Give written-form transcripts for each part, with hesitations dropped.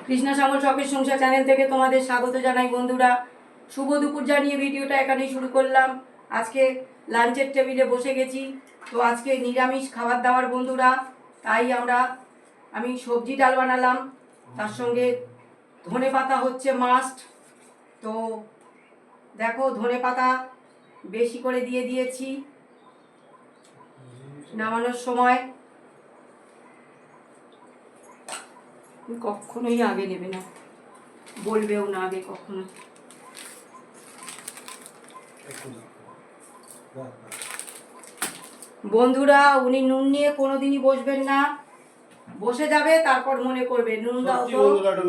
কৃষ্ণা শ্যামল শখের সংসার চ্যানেল থেকে তোমাদের স্বাগত জানাই বন্ধুরা। শুভ দুপুর জানিয়ে ভিডিওটা এখানেই শুরু করলাম। আজকে লাঞ্চের টেবিলে বসে গেছি। তো আজকে নিরামিষ খাবার দাবার বন্ধুরা, তাই আমি সবজি ডাল বানালাম, তার সঙ্গে ধনে পাতা হচ্ছে মাস্ট। তো দেখো ধনে পাতা বেশি করে দিয়ে দিয়েছি নামানোর সময়। কখনোই আগে নেবে না, বলবেও না আগে কখনো। বন্ধুরা, উনি নুন নিয়ে কোনোদিনই বসবেন না, বসে যাবে তারপর মনে করবে নুন দাও তো।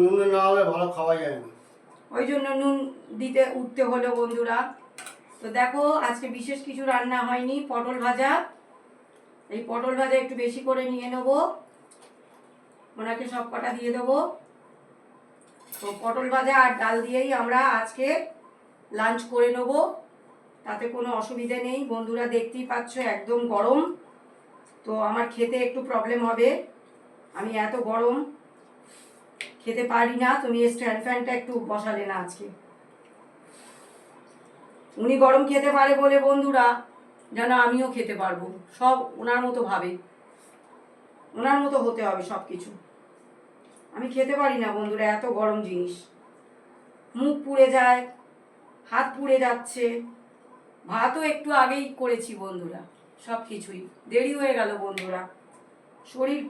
নুন না হলে ভালো খাওয়া যায় না, ওই জন্য নুন দিতে উঠতে হলো বন্ধুরা। তো দেখো আজকে বিশেষ কিছু রান্না হয়নি, পটল ভাজা। এই পটল ভাজা একটু বেশি করে নিয়ে নেবো, ওনাকে সব কটা দিয়ে দেবো। তো পটল ভাজা আর ডাল দিয়েই আমরা আজকে লাঞ্চ করে নেব, তাতে কোনো অসুবিধে নেই। বন্ধুরা দেখতেই পাচ্ছ একদম গরম, তো আমার খেতে একটু প্রবলেম হবে, আমি এত গরম খেতে পারি না। তুমি স্ট্যান্ড ফ্যানটা একটু বসালে না আজকে। উনি গরম খেতে পারে বলে বন্ধুরা যেন আমিও খেতে পারবো, সব ওনার মতো ভাবে, ওনার মতো হতে হবে সব কিছু। আমি খেতে পারি না বন্ধুরা, এত গরম জিনিস, মুখ পুড়ে যায়, হাত পুড়ে যাচ্ছে। ভাতও একটু আগেই করেছি বন্ধুরা, সব কিছুই দেরি হয়ে গেল বন্ধুরা। শরীর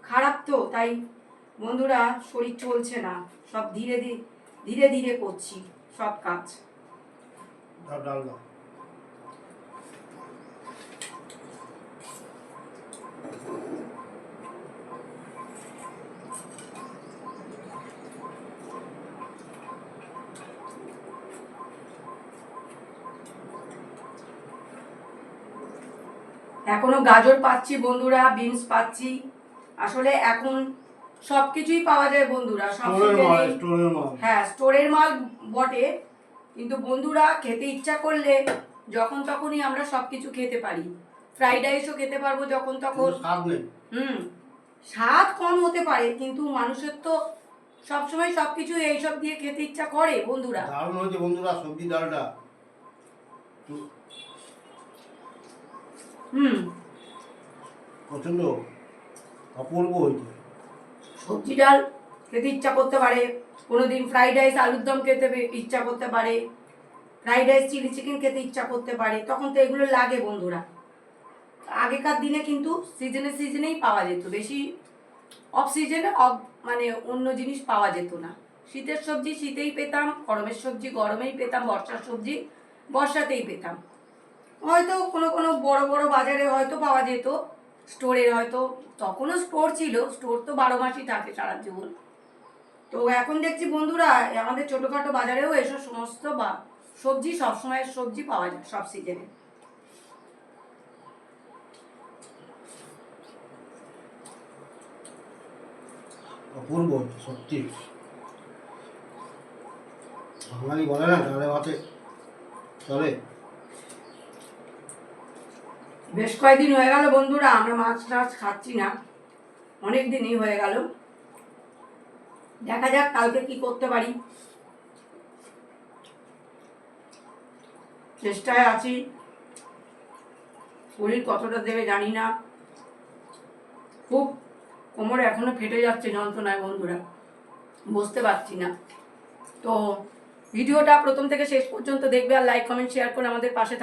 খারাপ তো, তাই বন্ধুরা শরীর চলছে না, সব ধীরে ধীরে ধীরে করছি সব কাজ। ডাল দাও। এখনো গাজর পাচ্ছি বন্ধুরা, বিনস পাচ্ছি। আসলে এখন সব কিছুই পাওয়া যায় বন্ধুরা, সব হ্যাঁ স্টোরের মাল বটে, কিন্তু বন্ধুরা খেতে ইচ্ছা করলে যখন তখনই আমরা সব কিছু খেতে পারি। ফ্রাইড রাইসও খেতে পারবো যখন তখন। স্বাদ কম হতে পারে, কিন্তু মানুষের তো সবসময় সবকিছু এইসব দিয়ে খেতে ইচ্ছা করে বন্ধুরা। দারুণ হয়েছে বন্ধুরা সবজি ডালটা। প্রচন্ড অপূর্ব হয়েছে। সবজি ডাল খেতে ইচ্ছা করতে পারে, কোনোদিন ফ্রাইড রাইস আলুর দম খেতে ইচ্ছা করতে পারে, ফ্রাইড রাইস চিলি চিকেন খেতে ইচ্ছা করতে পারে, তখন তো এগুলো লাগে বন্ধুরা। আগেকার দিনে কিন্তু সিজনেই পাওয়া যেত বেশি, অফ সিজনে মানে অন্য জিনিস পাওয়া যেত না। শীতের সবজি শীতেই পেতাম, গরমের সবজি গরমেই পেতাম, বর্ষার সবজি বর্ষাতেই পেতাম। হয়তো কোনো কোনো বড় বড় বাজারে হয়তো পাওয়া যেত, স্টোরের হয়তো, তখনও স্টোর ছিল, স্টোর তো 12 মাসই থাকে সারা জীবন। তো এখন দেখছি বন্ধুরা আমাদের ছোটোখাটো বাজারেও এসব সমস্ত সবজি, সবসময়ের সবজি পাওয়া যায় সব সিজনে। অপূর্ব সত্যি, বাঙালি বলে না ডালে ভাতে চলে। বেশ কয়েকদিন হয়ে গেল বন্ধুরা আমরা মাছ টাছ খাচ্ছি না, অনেক দিনই হয়ে গেল। দেখা যাক কালকে কি করতে পারি, চেষ্টায় আছি। শরীর কতটা দেবে জানি না, খুব কোমরে এখনো ফেটে যাচ্ছে যন্ত্রণায় বন্ধুরা, বুঝতে পারছি না। তো ভিডিওটা প্রথম থেকে শেষ পর্যন্ত দেখবে, আর লাইক কমেন্ট শেয়ার করে আমাদের পাশে